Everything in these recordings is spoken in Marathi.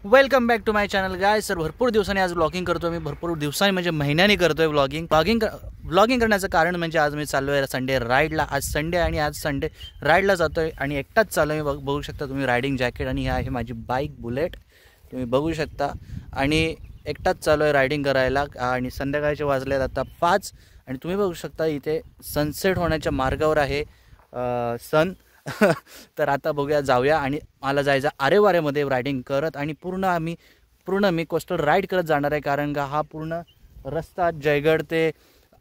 Welcome back to my channel guy. सर भरपूर दिवसांनी आज ब्लॉगिंग करतो मी. भरपूर दिवसांनी म्हणजे महिन्यानी करतोय ब्लॉगिंग करण्याचं कारण म्हणजे आज मी चाललो आहे संडे राईडला. आज संडे आणि आज संडे राईडला जातो आहे आणि एकटाच चाललो आहे. बघू शकता तुम्ही रायडिंग जॅकेट आणि ही आहे माझी बाईक बुलेट, तुम्ही बघू शकता. आणि एकटाच चाललो आहे रायडिंग करायला आणि संध्याकाळचे वाजले आता 5 आणि तुम्ही बघू शकता इथे सनसेट होण्याच्या मार्गावर आहे सन. तर आता बघूया, जाऊया. आणि मला जायचं आरेवारेमध्ये रायडिंग करत आणि पूर्ण मी कोस्टल राईड करत जाणार आहे. कारण का हा पूर्ण रस्ता जयगड ते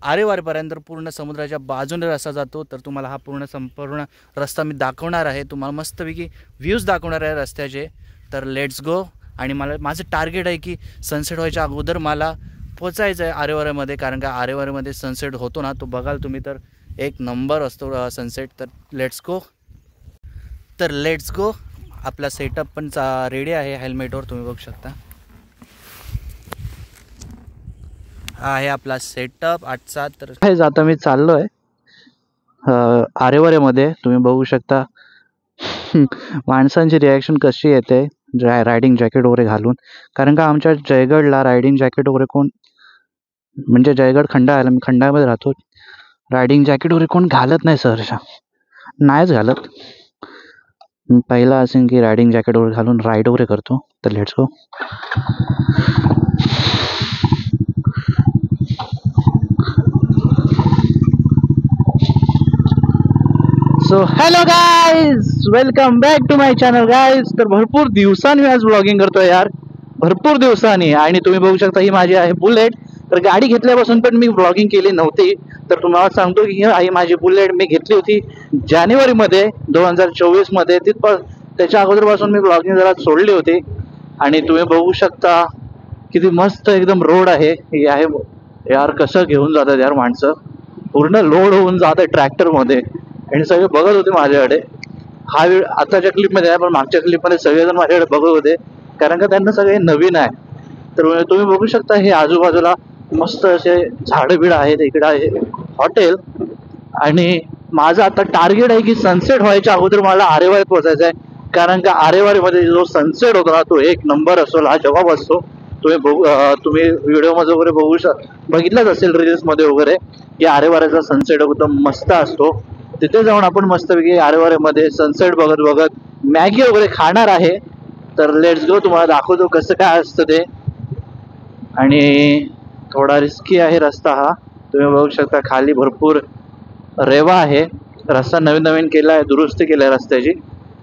आरेवारेपर्यंत पूर्ण समुद्राच्या बाजूने रस्ता जातो. तर तुम्हाला हा संपूर्ण रस्ता मी दाखवणार आहे, तुम्हाला मस्तपैकी व्ह्यूज दाखवणार आहे रस्त्याचे. तर लेट्स गो. आणि माझं टार्गेट आहे की सनसेट व्हायच्या अगोदर मला पोचायचं आहे आरेवारेमध्ये. कारण का आरेवारेमध्ये सनसेट होतो ना, तो बघाल तुम्ही तर एक नंबर असतो सनसेट. तर लेट्स गो. आपला सेटअप पण रेडी आहे हेल्मेटवर, तुम्ही बघू शकता. हा आहे आपला सेटअप आजचा. तर आता मी चाललो आहे आरेवारेमध्ये, तुम्ही बघू शकता माणसांची रिॲक्शन कशी येते रायडिंग जॅकेट वगैरे घालून. कारण का आमच्या जयगडला रायडिंग जॅकेट वगैरे कोण, म्हणजे जयगड खंडा आहे, मी खंडामध्ये राहतो, रायडिंग जॅकेट वगैरे कोण घालत नाही, सहर्षा नाहीच घालत. पहिला असेल की रायडिंग जॅकेट वगैरे घालून राईड वगैरे करतो. तर let's go. So hello guys, welcome back to my channel guys. तर भरपूर दिवसांनी आज ब्लॉगिंग करतोय यार, भरपूर दिवसांनी. आणि तुम्ही बघू शकता ही माझी आहे बुलेट. तर गाडी घेतल्यापासून पण मी ब्लॉगिंग केली नव्हती. तर तुम्हाला सांगतो की ही आहे माझी बुलेट. मी घेतली होती जानेवारीमध्ये 2024मध्ये. त्याच्या अगोदरपासून मी ब्लॉगिंग जरा सोडली होती. आणि तुम्ही बघू शकता किती मस्त एकदम रोड आहे. ही आहे यार, कसं घेऊन जातात यार माणसं, पूर्ण लोड होऊन जात आहे ट्रॅक्टरमध्ये. आणि सगळे बघत होते माझ्याकडे. हा वेळ आताच्या क्लिपमध्ये आहे, पण मागच्या क्लिपमध्ये सगळेजण माझ्याकडे बघत होते, कारण का त्यांना सगळे नवीन आहे. तर तुम्ही बघू शकता हे आजूबाजूला मस्त असे झाडं बिडं आहेत. इकडे आहे हॉटेल. आणि माझं आता टार्गेट आहे की सनसेट व्हायच्या अगोदर मला आरेवारीत पोहोचायचं आहे. कारण का आरेवारीमध्ये जो सनसेट होतो ना, तो एक नंबर असतो, लाजवाब असतो. तुम्ही व्हिडिओमध्ये वगैरे बघितलंच असेल, रील्समध्ये वगैरे, की आरेवाऱ्याचा सनसेट एकदम मस्त असतो. तिथे जाऊन आपण मस्तपैकी आरेवारेमध्ये सनसेट बघत बघत मॅगी वगैरे खाणार आहे. तर लेट्स गो, तुम्हाला दाखवतो कसं काय असतं ते. आणि थोडा रिस्की आहे रस्ता हा, तुम्ही बघू शकता. खाली भरपूर रेवा आहे. रस्ता नवीन केला आहे, दुरुस्ती केली आहे रस्त्याची,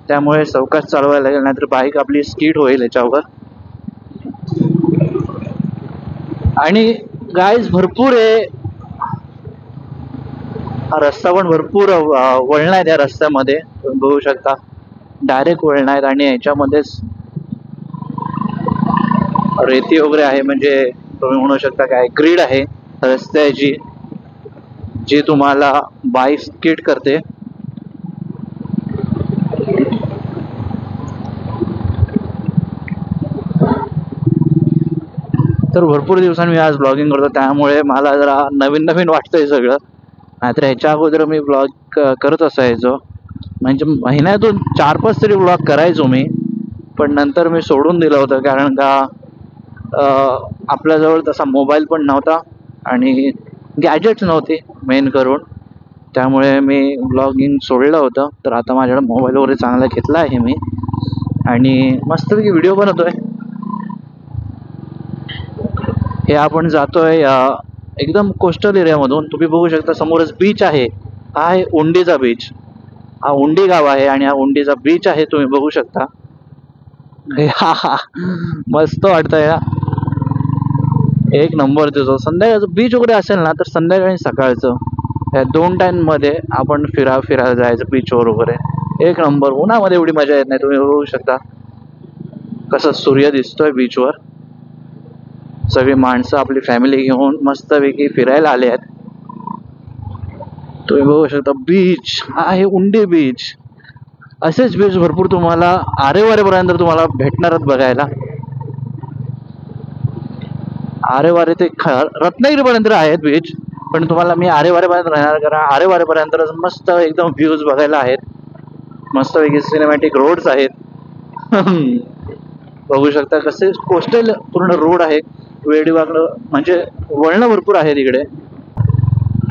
त्यामुळे सावकाश चालवायला लागेल, नाहीतर बाईक आपली स्किड होईल याच्यावर. आणि गाईज भरपूर आहे हा रस्ता, पण भरपूर वळण आहेत या रस्त्यामध्ये, तुम्ही बघू शकता. डायरेक्ट वळण आहेत आणि याच्यामध्येच रेती वगैरे आहे. म्हणजे तुम्ही म्हणू शकता काय ग्रीड आहे रस्त्याची, जी तुम्हाला बाईक स्किड करते. तर भरपूर दिवसांनी मी आज ब्लॉगिंग करतो, त्यामुळे मला जरा नवीन वाटतंय सगळं. नाहीतर ह्याच्या अगोदर मी ब्लॉग करत असायचो, म्हणजे महिन्यातून 4-5 तरी ब्लॉग करायचो मी. पण नंतर मी सोडून दिलं होतं, कारण का आपल्याजवळ तसा मोबाईल पण नव्हता आणि गॅजेट्स नव्हते मेन करून, त्यामुळे मी ब्लॉगिंग सोडलं होतं. तर आता माझ्याकडे मोबाईल वगैरे चांगला घेतला आहे मी, आणि मस्तपैकी व्हिडिओ बनवतोय. हे आपण जातोय एकदम कोस्टल एरियामधून. तुम्ही बघू शकता समोरच बीच आहे. हा आहे उंडीचा बीच. हा उंडी गाव आहे आणि हा उंडीचा बीच आहे, तुम्ही बघू शकता. मस्त वाटतंय, एक नंबर दिसतो. संध्याकाळचं बीच वगैरे असेल ना, तर संध्याकाळी सकाळचं या 2 टाइममध्ये आपण फिरायला जायचं बीचवर वगैरे, एक नंबर. उन्हामध्ये एवढी मजा येत नाही. तुम्ही बघू शकता कसं सूर्य दिसतोय बीचवर. सगळी माणसं आपली फॅमिली घेऊन मस्तपैकी फिरायला आले आहेत. तुम्ही बघू शकता बीच आहे उंडी बीच. असेच बीच भरपूर तुम्हाला आरेवारेपर्यंत तुम्हाला भेटणारच बघायला. आरेवारे ते रत्नागिरीपर्यंत आहेत बीच, पण तुम्हाला मी आरेवारेपर्यंत राहणार, कारण आरेवारेपर्यंत मस्त एकदम व्ह्यूज बघायला आहेत. मस्तपैकी सिनेमॅटिक रोड्स आहेत. बघू शकता कसे कोस्टल पूर्ण रोड आहे, वेडीवाकडं म्हणजे वळणं भरपूर आहे तिकडे.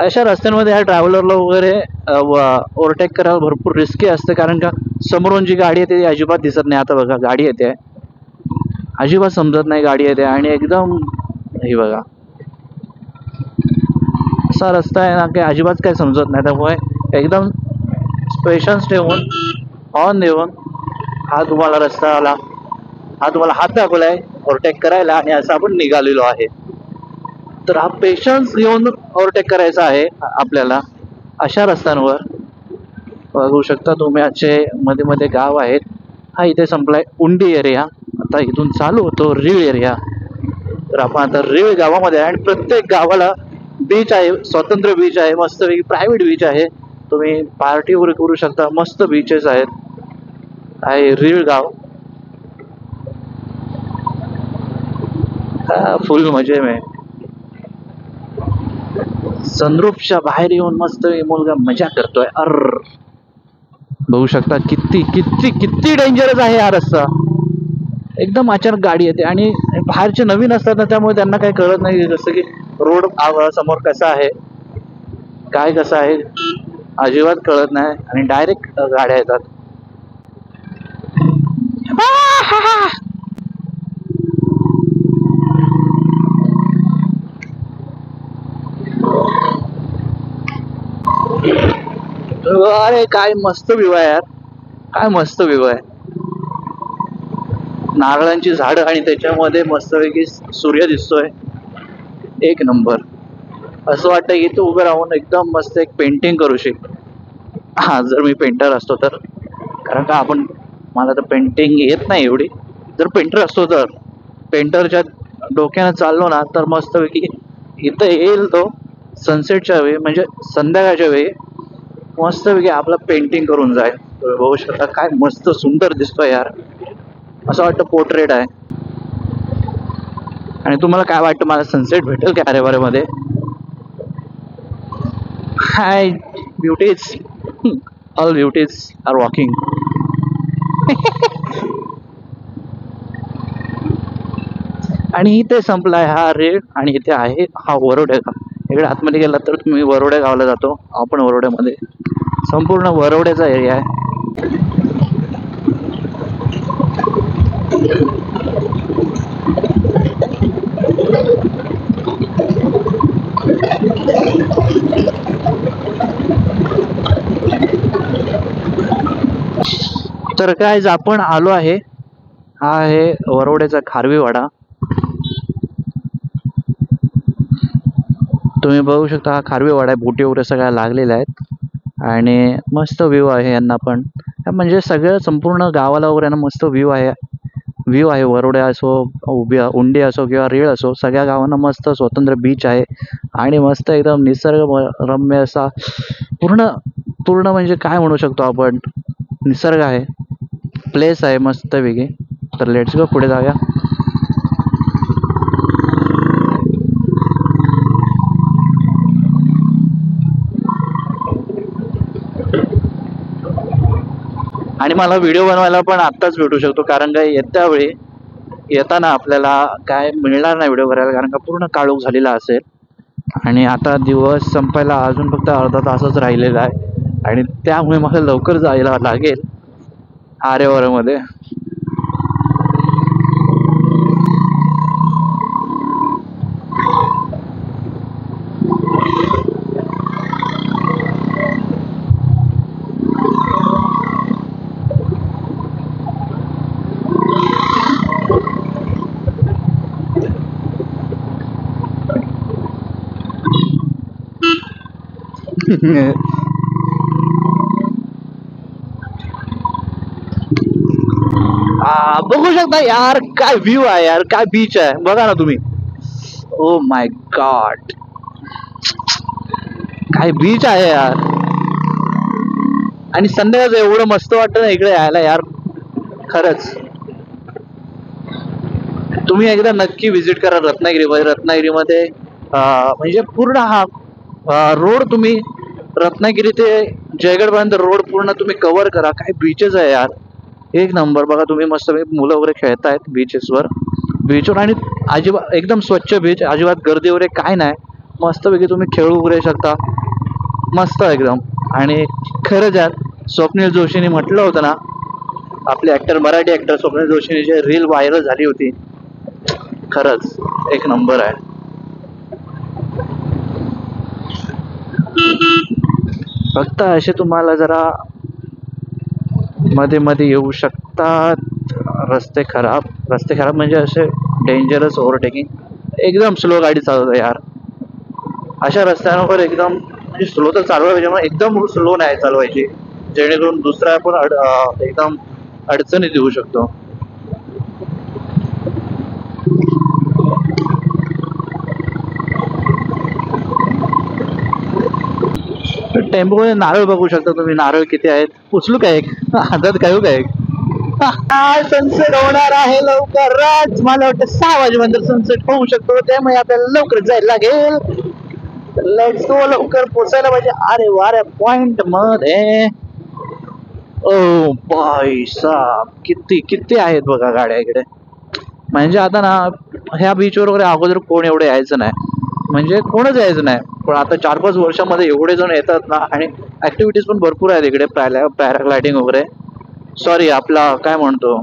अशा रस्त्यांमध्ये ह्या ट्रॅव्हलरला वगैरे ओव्हरटेक करायला भरपूर रिस्की असते, कारण का समोरून जी गाडी येते ती अजिबात दिसत नाही. आता बघा गाडी येते, अजिबात समजत नाही गाडी येते आणि एकदम हे बघा असा रस्ता आहे ना की अजिबात काय समजत नाही. त्यामुळे एकदम पेशन्स ठेवून हॉर्न देऊन हा तुम्हाला रस्ता आला, हा तुम्हाला हात दाखवलाय ओव्हरटेक करायला आणि असं आपण निघालेलो आहे. तर हा पेशन्स घेऊन ओव्हरटेक करायचा आहे आपल्याला अशा रस्त्यांवर. बघू शकता तुम्ही आजचे मध्ये मध्ये गाव आहेत. हा इथे संपलाय उंडी एरिया, आता इथून चालू होतो रीळ एरिया. तर आपण आता रीळ गावामध्ये आहे आणि प्रत्येक गावाला बीच आहे, स्वतंत्र बीच आहे, मस्तपैकी प्रायव्हेट बीच आहे. तुम्ही पार्टी वगैरे करू शकता, मस्त बीचेस आहेत. आहे रीळ गाव, फुल मजे में. सनरूफच्या बाहेर येऊन मस्त मुलगा मजा करतोय. बघू शकता किती किती किती डेंजरस आहे हा रस्ता. एकदम अचानक गाडी येते आणि बाहेरचे नवीन असतात ना, त्यामुळे त्यांना काही कळत नाही जसं की रोड समोर कसा आहे, काय कसं आहे अजिबात कळत नाही आणि डायरेक्ट गाड्या येतात. अरे काय मस्त व्ह्यू आहे यार, काय मस्त व्ह्यू आहे. नारळांची झाडं आणि त्याच्यामध्ये मस्तपैकी सूर्य दिसतोय, एक नंबर. असं वाटतं की तू उभं राहून एकदम मस्त एक पेंटिंग करू शक. हा जर मी पेंटर असतो तर, कारण का मला तर पेंटिंग येत नाही एवढी. जर पेंटर असतो तर पेंटरच्या डोक्यानं चाललो ना तर मस्तपैकी इथं येईल तो सनसेटच्या वेळी म्हणजे संध्याकाळच्या वेळी मस्तपैकी आपलं पेंटिंग करून जाईल. बघू शकता काय मस्त सुंदर दिसतोय यार, असं वाटतं पोर्ट्रेट आहे. आणि तुम्हाला काय वाटतं मला सनसेट भेटेल का अरेवारे मध्ये? हाय ब्युटीज, ऑल ब्युटीज आर वॉकिंग. आणि इथे संपलाय हा रेड आणि इथे आहे हा वरोडे गाव. इकडे आतमध्ये गेला तर तुम्ही वरोडे गावाला जातो आपण. वरोड्यामध्ये संपूर्ण वरोड्याचा एरिया आहे. तर काय आपण आलो आहे, हा आहे वरोड्याचा खारवीवाडा. तुम्ही बघू शकता हा खारवीवाडा आहे, बोटी वगैरे सगळ्या लागलेल्या आहेत आणि मस्त व्ह्यू आहे यांना पण. म्हणजे सगळं संपूर्ण गावाला वगैरे ना मस्त व्ह्यू आहे. व्ह्यू आहे वरोडे असो, उंडी असो किंवा रीळ असो, सगळ्या गावांना मस्त स्वतंत्र बीच आहे आणि मस्त एकदम निसर्ग रम्य असा पूर्ण पूर्ण म्हणजे काय म्हणू शकतो आपण, निसर्ग आहे, प्लेस आहे मस्त वेगळी. तर लेट्स गो पुढे जाऊया. आणि मला व्हिडिओ बनवायला पण आत्ताच भेटू शकतो, कारण काय येताना आपल्याला काय मिळणार नाही व्हिडिओ करायला, कारण का पूर्ण काळोख झालेला असेल. आणि आता दिवस संपायला अजून फक्त अर्धा तासच राहिलेला आहे आणि त्यामुळे मला लवकर जायला लागेल आरेवाऱ्यामध्ये. बघू शकता यार काय व्ह्यू आहे यार, काय बीच आहे बघा ना तुम्ही. ओ माय गॉड, काय बीच आहे यार. आणि संध्याकाळचं एवढं मस्त वाटतं ना इकडे यायला यार, खरंच. तुम्ही एकदा नक्की विजिट करा रत्नागिरीमध्ये. रत्नागिरीमध्ये म्हणजे पूर्ण हा रोड तुम्ही रत्नागिरी ते जयगड पर्यंत रोड पूर्ण तुम्ही कव्हर करा. काय बीचेस आहे यार, एक नंबर. बघा तुम्ही मस्त मुलं वगैरे खेळतायत बीचवर आणि अजिबात एकदम स्वच्छ बीच, अजिबात गर्दी वगैरे काय नाही. मस्तपैकी तुम्ही खेळू वगैरे शकता, मस्त एकदम. आणि खरंच यार, स्वप्नील जोशीने म्हटलं होतं ना, आपले ऍक्टर, मराठी ऍक्टर स्वप्नील जोशीने जे रील व्हायरल झाली होती, खरंच एक नंबर आहे. फक्त असे तुम्हाला जरा मध्ये मध्ये येऊ शकतात. रस्ते खराब म्हणजे असे डेंजरस ओव्हरटेकिंग, एकदम स्लो गाडी चालवते यार. अशा रस्त्यांवर एकदम म्हणजे स्लो तर चालवायची, मग एकदम स्लो नाही चालवायची, जेणेकरून दुसरा पण एकदम अडचणीत येऊ शकतो. टेम्पो मध्ये नारळ बघू शकता तुम्ही, नारळ किती आहेत. उचलू काय एक, हातात काय काय. सनसेट होणार आहे लवकरच, मला वाटतं 6 वाजेनंतर सनसेट होऊ शकतो, त्यामुळे आपल्याला लवकर जायला लागेल. लेट्स गो, लवकर पोचायला पाहिजे. अरे वारे पॉइंट मध्ये. ओ भाई साहब, किती किती आहेत बघा गाड्या इकडे. म्हणजे आता ना ह्या बीचवर वगैरे अगोदर कोण एवढे यायचं नाही, म्हणजे कोणच यायचं नाही. पण आता 4-5 वर्षामध्ये एवढे जण येतात ना, आणि ऍक्टिव्हिटीज पण भरपूर आहेत इकडे. पॅराग्लायडिंग वगैरे, सॉरी आपला काय म्हणतो,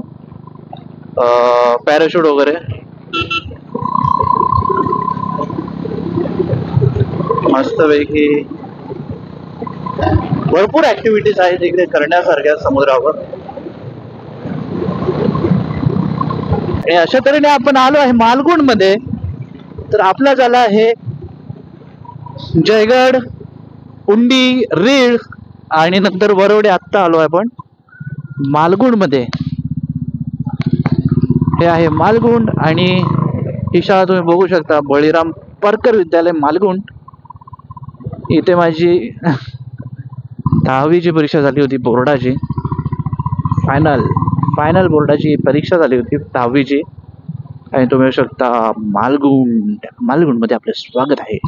पॅराशूट वगैरे. मस्तपैकी भरपूर ऍक्टिव्हिटीज आहेत इकडे करण्यासारख्या समुद्रावर. आणि अशा तऱ्हेने आपण आलो आहे मालगुंड मध्ये. तर आपला झाला आहे जयगड, उंडी, रीळ आणि नंतर वरवडे. आत्ता आलो आहे आपण मालगुंड मध्ये. हे आहे मालगुंड आणि ही शाळा तुम्ही बघू शकता, बळीराम परकर विद्यालय मालगुंड. इथे माझी 10वीची परीक्षा झाली होती, बोर्डाची फायनल बोर्डाची परीक्षा झाली होती 10वीची. आणि तुम्ही बघू शकता मालगुंड मध्ये आपले स्वागत आहे.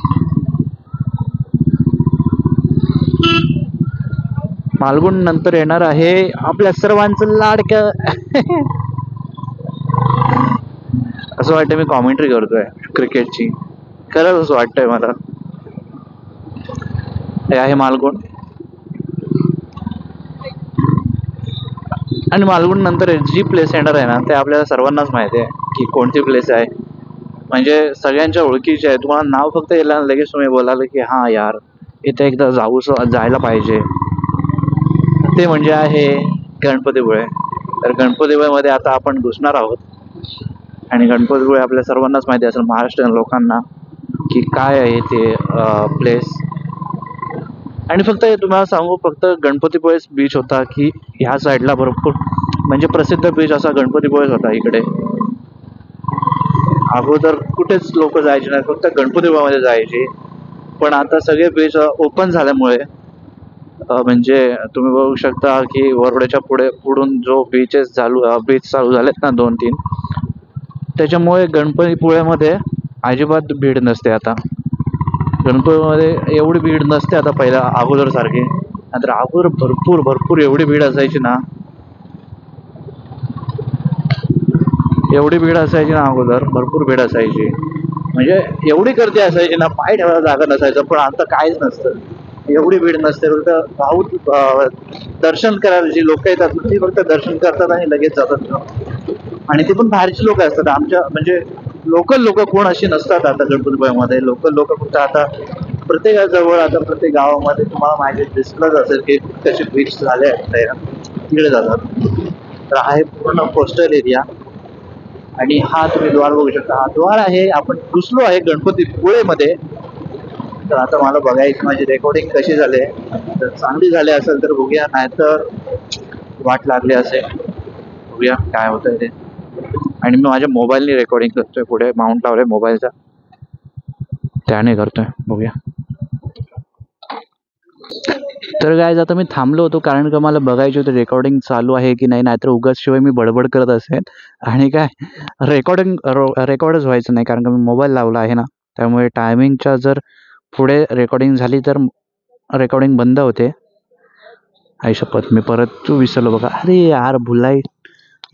मालगुंड नंतर येणार आहे आपल्या सर्वांचं लाडकं असं वाटतं मी कॉमेंट्री करतोय क्रिकेटची, खरंच असं वाटतंय मला. हे आहे मालगुंड. आणि मालगुंड नंतर जी प्लेस येणार आहे ना, ते आपल्याला सर्वांनाच माहिती आहे की कोणती प्लेस आहे. म्हणजे सगळ्यांच्या ओळखीची आहे. तुम्हाला नाव फक्त यायला लगेच तुम्ही बोलाल की हा यार इथे एकदा जायला पाहिजे. ते म्हणजे आहे गणपतीपुळे. तर गणपतीपुळेमध्ये आता आपण घुसणार आहोत. आणि गणपतीपुळे आपल्या सर्वांनाच माहिती असेल, महाराष्ट्रीयन लोकांना, की काय आहे ते प्लेस. आणि फक्त तुम्हाला सांगू, फक्त गणपतीपुळेच बीच होता की ह्या साईडला भरपूर म्हणजे प्रसिद्ध बीच असा गणपतीपुळेच होता इकडे. अगोदर कुठेच लोक जायचे नाही, फक्त गणपतीपुळेमध्ये जायचे. पण आता सगळे बीच ओपन झाल्यामुळे म्हणजे तुम्ही बघू शकता की वरवड्याच्या पुढून जो बीच चालू झालेत ना 2-3, त्याच्यामुळे गणपतीपुळ्यामध्ये अजिबात भीड नसते आता. गणपतीमध्ये एवढी भीड नसते आता पहिल्या अगोदर सारखी. नंतर अगोदर भरपूर एवढी भीड असायची ना, अगोदर भरपूर भीड असायची. म्हणजे एवढी गर्दी असायची ना, पाय ठेवायला जागा नसायचं. पण आता काहीच नसतं, एवढी भीड नसते. फक्त दर्शन करायला जी लोक येतात ती फक्त दर्शन करतात आणि लगेच जातात. आणि ते पण बाहेरची लोक असतात, आमच्या म्हणजे लोकल लोक कोण अशी नसतात आता गणपतीपुळ्यामध्ये. लोकल लोक फक्त आता प्रत्येकाजवळ, आता प्रत्येक गावामध्ये तुम्हाला माहिती दिसलंच असेल की कसे बीच झाले आहेत, तिकडे जातात. तर आहे पूर्ण कोस्टल एरिया. आणि हा तुम्ही द्वार बघू शकता, हा द्वार आहे. आपण घुसलो आहे गणपतीपुळेमध्ये. तर आता मला बघायची माझी रेकॉर्डिंग कशी झाली, तर चांगली झाली असेल तर बघूया, नाही तर वाट लागली असेल. बघूया काय होतंय ते. आणि मी माझ्या मोबाईलने रेकॉर्डिंग करतोय, पुढे माउंट लावलंय मोबाईलचा, त्याने करतोय. बघूया. तर गाईज आता मी थांबलो होतो कारण का मला बघायचे होते रेकॉर्डिंग चालू आहे की नाही, नाहीतर उगाच शिवाय मी बडबड करत असेल आणि काय रेकॉर्डच व्हायचं नाही. कारण का मी मोबाईल लावला आहे ना, त्यामुळे टायमिंगच्या जर पुढे रेकॉर्डिंग झाली तर रेकॉर्डिंग बंद होते. आई शपथ, मी परत विसरलो बघा. अरे यार,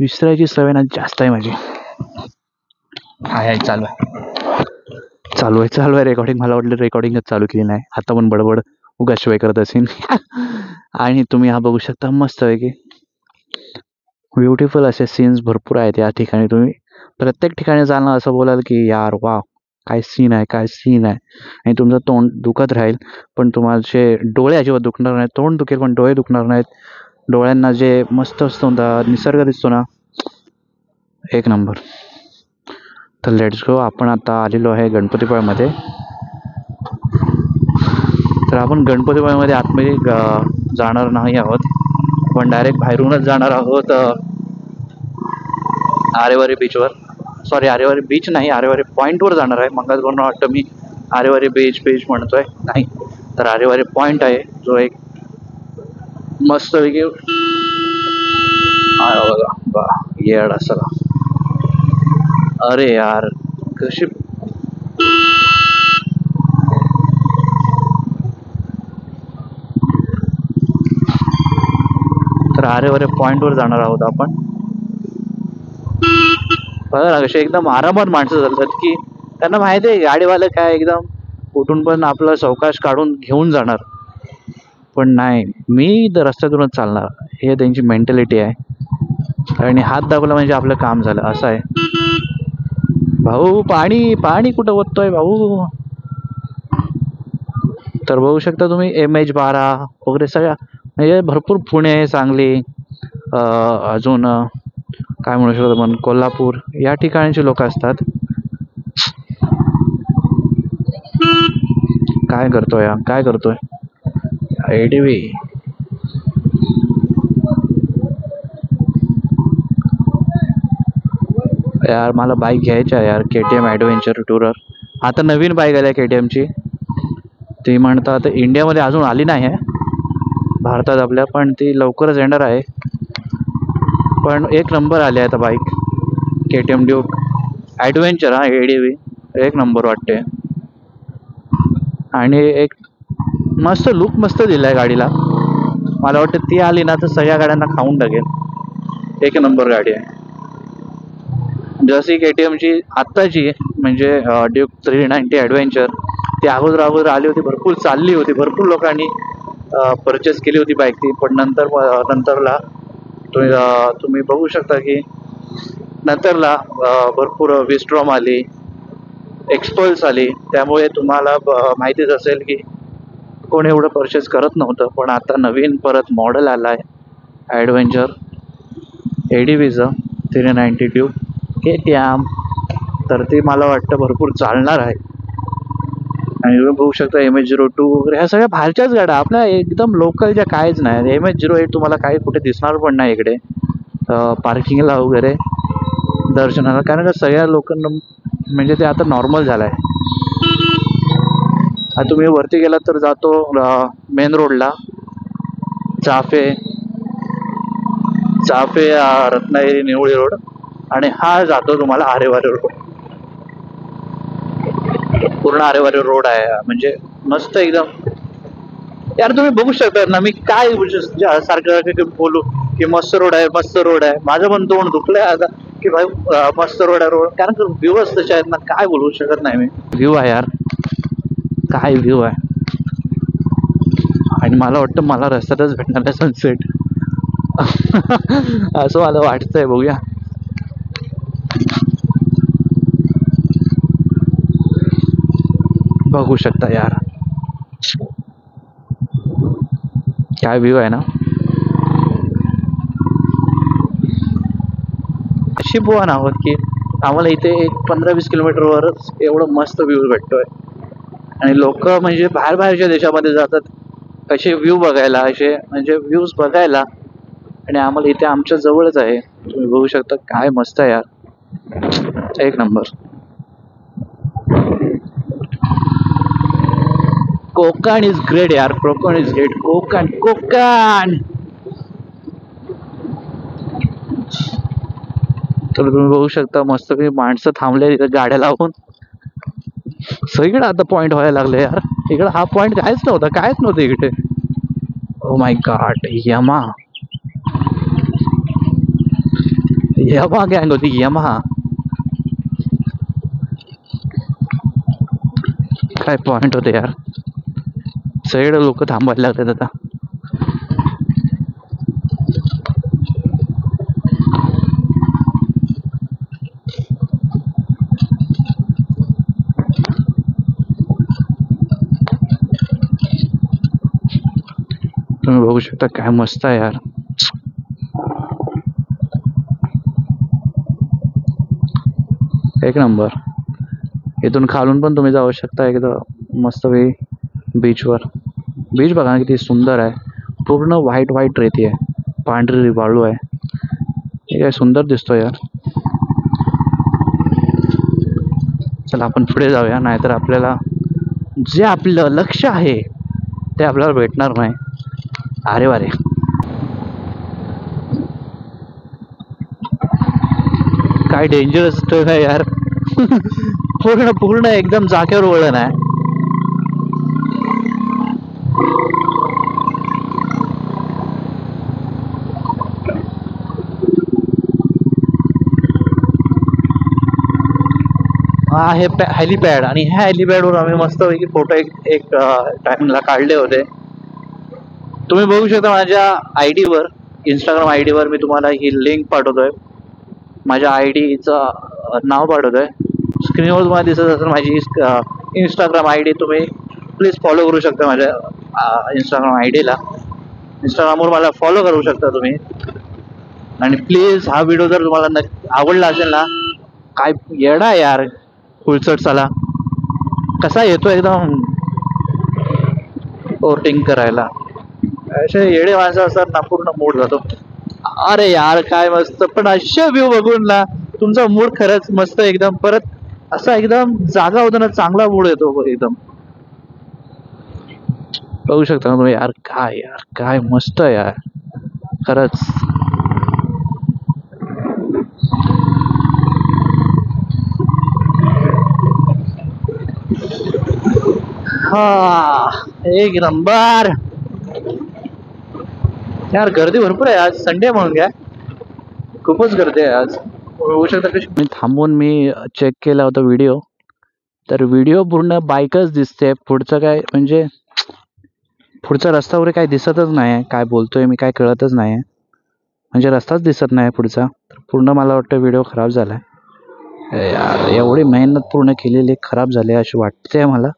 विसरायची सवय ना जास्त आहे माझी. हाय चालू आहे चालू आहे रेकॉर्डिंग. मला वाटलं रेकॉर्डिंगच चालू केली नाही, आता पण बडबड उगाशिवाय करत असेल. आणि तुम्ही हा बघू शकता मस्त आहे की ब्युटिफुल असे सीन्स भरपूर आहेत या ठिकाणी. तुम्ही प्रत्येक ठिकाणी जाणं असं बोलाल की यार वा काय सीन आहे, काय सीन आहे. आणि तुमचं तोंड दुखत राहील पण तुमचे डोळे अजिबात दुखणार नाहीत. तोंड दुखेल पण डोळे दुखणार नाहीत. डोळ्यांना जे मस्त असतो निसर्ग दिसतो ना, एक नंबर. तर लेट्स गो. आपण आता आलेलो आहे गणपतीपुळ्यामध्ये. तर आपण गणपतीपुळ्यामध्ये आतमध्ये जाणार नाही आहोत, पण डायरेक्ट बाहेरूनच जाणार आहोत आरेवारी बीचवर. सॉरी आरेवारी बीच नाही, आरेवारी पॉईंटवर जाणार आहे. मग कोणाला वाटतं मी आरेवारी बीच बीच म्हणतोय, नाही. तर आरेवारी पॉईंट आहे जो एक मस्त वेगळी बघा येड असला. अरे यार कशी तर आरेवारी पॉईंटवर जाणार आहोत आपण. बघा ना कसे एकदम आरामात माणसं चालतात की त्यांना माहिती आहे गाडीवाले काय एकदम कुठून पण आपलं सावकाश काढून घेऊन जाणार. पण नाही, मी तर रस्त्यातूनच चालणार, हे त्यांची मेंटॅलिटी आहे. आणि हात दाबला म्हणजे आपलं काम झालं असं आहे. भाऊ पाणी पाणी कुठं ओततोय भाऊ. तर बघू शकता तुम्ही MH12 वगैरे सगळ्या म्हणजे भरपूर पुणे, सांगली, अजून काय म्हणू शकतो आपण कोल्हापूर या ठिकाणचे लोक असतात. काय करतोय काय करतोय ADV. यार मला बाईक घ्यायची आहे यार, KTM ॲडव्हेंचर टुरर. आता नवीन बाईक आली आहे KTMची. ती म्हणतात इंडियामध्ये अजून आली नाही आहे, भारतात आपल्या, पण ती लवकरच येणार आहे. पण एक नंबर आली आहे आता बाईक KTM ड्यूक ॲडव्हेंचर. हा ADV एक नंबर वाटते. आणि एक मस्त लुक मस्त दिला आहे गाडीला. मला वाटतं ती आली ना तर सगळ्या गाड्यांना खाऊन टाकेल. एक नंबर गाडी आहे. जशी KTMची आत्ताची म्हणजे ड्यूक 390 ॲडव्हेंचर ती अगोदर आली होती, भरपूर चालली होती, भरपूर लोकांनी परचेस केली होती बाईक ती. पण नंतरला तुम्ही बघू शकता की नंतरला भरपूर विस्ट्रॉम आली, एक्सपल्स आली. त्यामुळे तुम्हाला माहितीच असेल की कोण एवढं परचेस करत नव्हतं. पण आता नवीन परत मॉडेल आला आहे ॲडव्हेंचर ADVचं 390 ड्यूक KTM. तर ते मला वाटतं भरपूर चालणार आहे. आणि तुम्ही बघू शकता MH02 वगैरे ह्या सगळ्या बाहेरच्याच गाड्या, आपल्या एकदम लोकलच्या काहीच नाही. MH08 तुम्हाला काही कुठे दिसणार पण नाही इकडे पार्किंगला वगैरे दर्शनाला, कारण का सगळ्या लोकांना म्हणजे ते आता नॉर्मल झालं आहे. आता तुम्ही वरती गेलात तर जातो मेन रोडला चाफे रत्नागिरी निवळी रोड, आणि हा जातो तुम्हाला आरेवारी रोड. पूर्ण आरेवारी रोड आहे म्हणजे मस्त एकदम. यार तुम्ही बघू शकता ना मी काय सारखं बोलू की मस्त रोड आहे मस्त रोड आहे. माझं पण तोंड दुखलंय आता की भाई मस्त रोड आहे रोड, कारण की व्ह्यूच तसे आहेत ना, काय बोलू शकत नाही मी. व्ह्यू आहे यार, काय व्ह्यू आहे. आणि मला वाटतं मला रस्त्यातच भेटणार आहे सनसेट असं मला वाटतंय. बघूया. बघू शकता यार काय व्ह्यू आहे ना. अशी बुवा ना आहोत की आम्हाला इथे एक 15-20 किलोमीटरवरच एवढं मस्त व्ह्यू भेटतोय. आणि लोक म्हणजे बाहेरच्या देशामध्ये जातात असे व्ह्यू बघायला, असे म्हणजे व्ह्यूज बघायला, आणि आम्हाला इथे आमच्या जवळच आहे. तुम्ही बघू शकता काय मस्त आहे यार, एक नंबर. कोकण इज ग्रेट यार, कोकण इज ग्रेट. कोकण तर तुम्ही बघू शकता मस्त माणसं थांबले तिथे गाड्या लावून. सगळीकडे आता पॉइंट व्हायला लागले यार. इकडे हा पॉइंट काहीच नव्हतं इकडे. ओ माय गॉड, यमा. यमा गँग होती, यमा. काय पॉइंट होते यार, सगळे लोक थांबायला लागतात आता. तुम्ही बघू शकता काय मस्त आहे यार. एक नंबर. इथून खालून पण तुम्ही जाऊ शकता एकदम मस्त बीचवर. बीच बघा किती सुंदर आहे, पूर्ण व्हाईट रेती आहे, पांढरी वाळू आहे. हे काय सुंदर दिसतो यार. चला आपण पुढे जाऊया, नाहीतर आपल्याला जे आपलं लक्ष आहे ते आपल्याला भेटणार नाही. अरे वारे, काय डेंजरस असतोय का यार. पूर्ण एकदम जागेवर वळण आहे. हा हे हेलिपॅड, आणि ह्या हेलिपॅडवर आम्ही मस्तपैकी फोटो एक टाइमला काढले होते. तुम्ही बघू शकता माझ्या ID वर, इंस्टाग्राम ID वर मी तुम्हाला ही लिंक पाठवतोय. माझ्या ID चं नाव पाठवतोय. स्क्रीनवर तुम्हाला दिसत असेल माझी इंस्टाग्राम ID. तुम्ही प्लीज फॉलो करू शकता माझ्या इंस्टाग्राम ID ला. इंस्टाग्रामवर मला फॉलो करू शकता तुम्ही. आणि प्लीज हा व्हिडिओ जर तुम्हाला आवडला असेल ना, काय येडा यार फुलचट साला कसा येतो एकदम ओव्हरटेकिंग करायला. असे येडे माणसं असतात ना, पूर्ण मूड जातो. अरे यार काय मस्त, पण अशा व्ह्यू बघून ना तुमचा मूड खरंच मस्त एकदम परत असा एकदम जागा होतो ना, चांगला मूड येतो एकदम. बघू शकता ना तुम्ही यार, काय मस्त यार खरंच. हा एक नंबर यार. गर्दी भरपूर आहे आज, संडे म्हणून काय खूपच गर्दी आहे आज. होऊ शकतं मी थांबून मी चेक केला होता व्हिडिओ, तर व्हिडिओ पूर्ण बाईकच दिसते. पुढचं काय म्हणजे पुढचा रस्ता वगैरे काय दिसतच नाही. काय बोलतोय मी काय कळतच नाही, म्हणजे रस्ताच दिसत नाही पुढचा. तर पूर्ण मला वाटतं व्हिडिओ खराब झालाय यार. एवढी मेहनत पूर्ण केलेली खराब झाली अशी वाटते मला.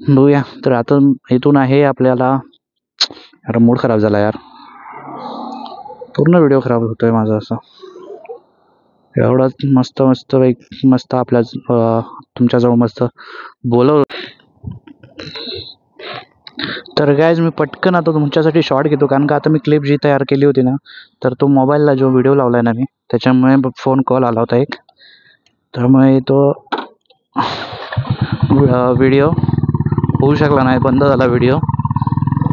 बघूया. तर आता इथून आहे आपल्याला यार, मूड खराब झाला यार, पूर्ण व्हिडिओ खराब होतोय माझा असा. एवढाच मस्त आपल्या तुमच्याजवळ मस्त बोलव. तर गाइज मी पटकन आता तुमच्यासाठी शॉर्ट घेतो, कारण का आता मी क्लिप जी तयार केली होती ना, तर तो मोबाईलला जो व्हिडिओ लावलाय ना मी, त्याच्यामुळे फोन कॉल आला होता एक, त्यामुळे तो व्हिडिओ होऊ शकला नाही, बंद झाला व्हिडिओ.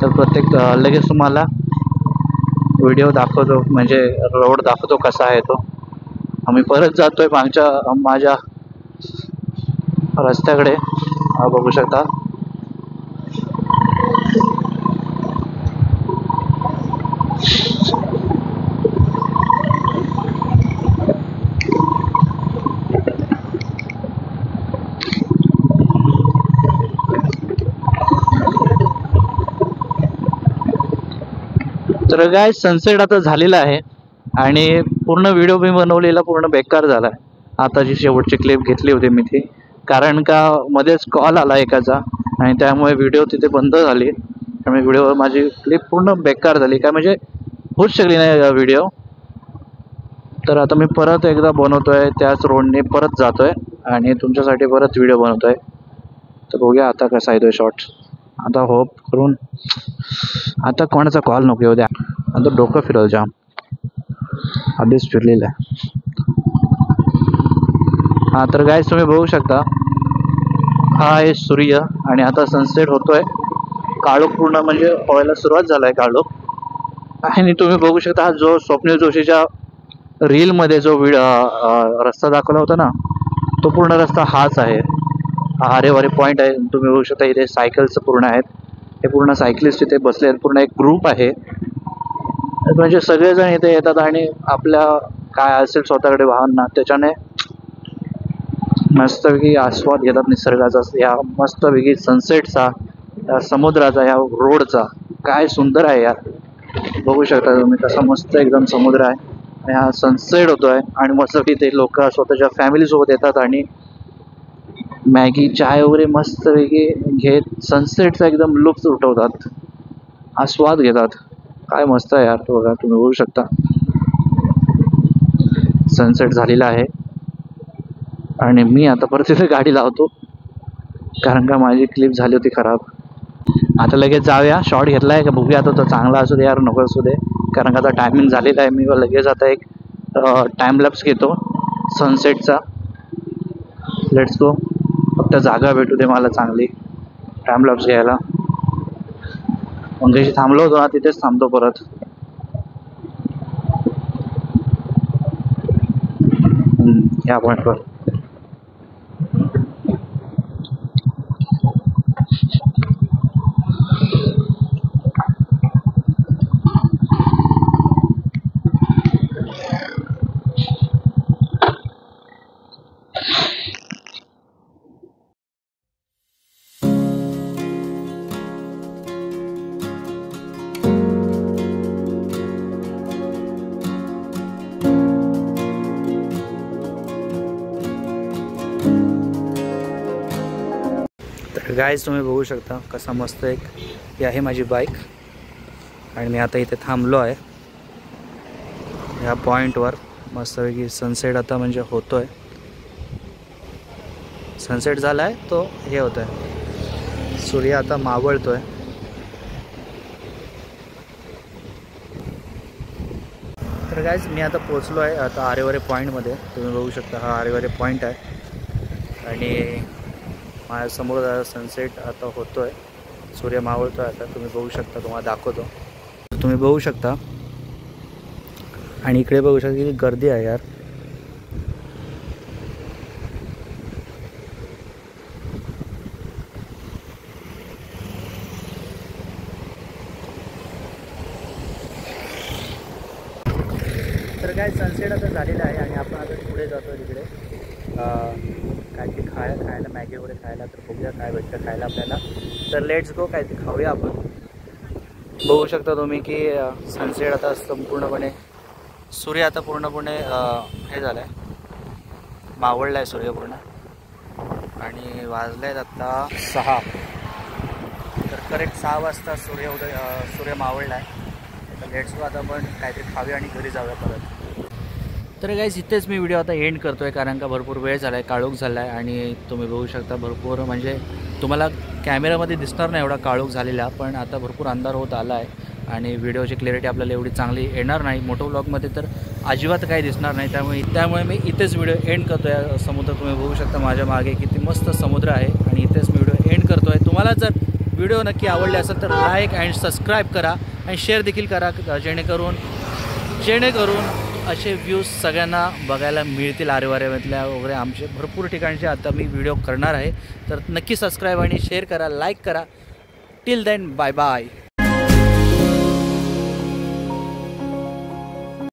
तर प्रत्येक लगेच तुम्हाला व्हिडिओ दाखवतो, म्हणजे रोड दाखवतो कसा आहे तो. आम्ही परत जातोय माझ्या रस्त्याकडे, बघू शकता. तर काय सनसेट आता झालेला आहे, आणि पूर्ण व्हिडिओ मी बनवलेला पूर्ण बेकार झाला आहे. आता जी शेवटची क्लिप घेतली होती मी ती, कारण का मध्येच कॉल आला एकाचा, आणि त्यामुळे व्हिडिओ तिथे बंद झाली. त्यामुळे व्हिडिओ माझी क्लिप पूर्ण बेकार झाली, काय म्हणजे होऊच शकली नाही व्हिडिओ. तर आता मी परत एकदा बनवतोय, त्याच रोडने परत जातोय आणि तुमच्यासाठी परत व्हिडिओ बनवतोय. तर बघूया आता कसा येतोय शॉर्ट. आता होप करून आता कोणाचा कॉल नको येऊ द्या, आता डोकं फिरवलं जाम, आधीच फिरलेलं आहे. हा तर गाइस तुम्ही बघू शकता, हा आहे सूर्य, आणि आता सनसेट होतोय. काळोख पूर्ण म्हणजे व्हायला सुरुवात झालाय काळोख. आणि तुम्ही बघू शकता, हा जो स्वप्नील जोशीच्या रील मध्ये जो रस्ता दाखवला होता ना, तो पूर्ण रस्ता हाच आहे. हा अरे वारे पॉइंट आहे. तुम्ही बघू शकता इथे सायकल्स पूर्ण आहेत, हे पूर्ण सायकलिस्ट इथे बसले आहेत, पूर्ण एक ग्रुप आहे. म्हणजे सगळेजण इथे येतात आणि आपल्या काय असेल स्वतःकडे वाहन ना, त्याच्याने मस्तपैकी आस्वाद घेतात निसर्गाचा, या मस्तपैकी सनसेटचा, या समुद्राचा, या रोडचा. काय सुंदर आहे यार, बघू शकता तुम्ही कसा मस्त एकदम समुद्र आहे. आणि हा सनसेट होतोय आणि मस्तपैकी ते लोक स्वतःच्या फॅमिली सोबत येतात आणि मॅगी चाय वगैरे मस्तपैकी घेत सनसेटचा एकदम लुप्त उठवतात, आस्वाद घेतात. काय मस्त आहे यार, तो बघा तुम्ही बघू शकता सनसेट झालेला आहे. आणि मी आता परत तिथे गाडी लावतो कारण का माझी क्लिप झाली होती खराब. आता लगेच जाऊया, शॉट घेतला आहे का बघूया. आता तो चांगला असू दे यार नको असू दे, कारण का आता टायमिंग झालेला आहे. मी लगेच आता एक टाइम लॅप्स घेतो सनसेटचा. Let's go. फक्त जागा भेटू दे मला चांगली टाइम लॅप्स घ्यायला. म्हणजे थांबलो होतो ना तिथेच थांबतो परत. या पॉईंटवर गाईज तुम्ही बघू शकता कसा मस्त एक ही आहे माझी बाईक. आणि मी आता इथे थांबलो आहे ह्या पॉईंटवर. मस्तपैकी सनसेट आता म्हणजे होतो आहे, सनसेट झाला आहे तो हे होतं आहे, सूर्य आता मावळतो आहे. तर गाईज मी आता पोचलो आहे आता आरेवारे पॉईंटमध्ये. तुम्ही बघू शकता हा आरेवारे पॉईंट आहे आणि माझ्यासमोर सनसेट आता होतो आहे, सूर्य मावळतो आहे आता. तुम्ही बघू शकता, तुम्हाला दाखवतो. तुम्ही बघू शकता आणि इकडे बघू शकता की गर्दी आहे यार. तर काय सनसेट आता झालेला आहे आणि आपण आता पुढे जातो तिकडे काय ते खायला मॅगी वगैरे खायला. तर बघूया काय भेटतं खायला आपल्याला. तर लेट्स गो, काय ते खाऊया आपण. बघू शकता तुम्ही की सनसेट आता संपूर्णपणे, सूर्य आता पूर्णपणे हे झालं आहे, मावळला आहे सूर्य पूर्ण. आणि वाजले आहेत आत्ता 6. तर करेक्ट 6 वाजता सूर्य मावळला आहे. तर लेट्स गो, आता आपण काहीतरी खाऊया आणि घरी जाऊया परत. तर गाईज इथेच मी व्हिडिओ आता एंड करतो आहे कारण का भरपूर वेळ झाला आहे, काळोख झाला आहे. आणि तुम्ही बघू शकता भरपूर म्हणजे तुम्हाला कॅमेरामध्ये दिसणार नाही एवढा काळोख झालेला, पण आता भरपूर अंधार होत आला आहे आणि व्हिडिओची क्लॅरिटी आपल्याला एवढी चांगली येणार नाही. मोठो व्लॉगमध्ये तर अजिबात काही दिसणार नाही. त्यामुळे मी इथेच व्हिडिओ एंड करतो आहे. समुद्र तुम्ही बघू शकता माझ्या मागे किती मस्त समुद्र आहे आणि इथेच मी व्हिडिओ एंड करतो आहे. तुम्हाला जर व्हिडिओ नक्की आवडले असेल तर लाईक अँड सबस्क्राईब करा आणि शेअर देखील करा, जेणेकरून असे व्ह्यूज सगळ्यांना बघायला मिळतील. आरेवारेमधल्या वगैरे आमचे भरपूर ठिकाणचे आता मी व्हिडिओ करणार आहे. तर नक्की सबस्क्राईब आणि शेअर करा, लाईक करा. Till then bye bye.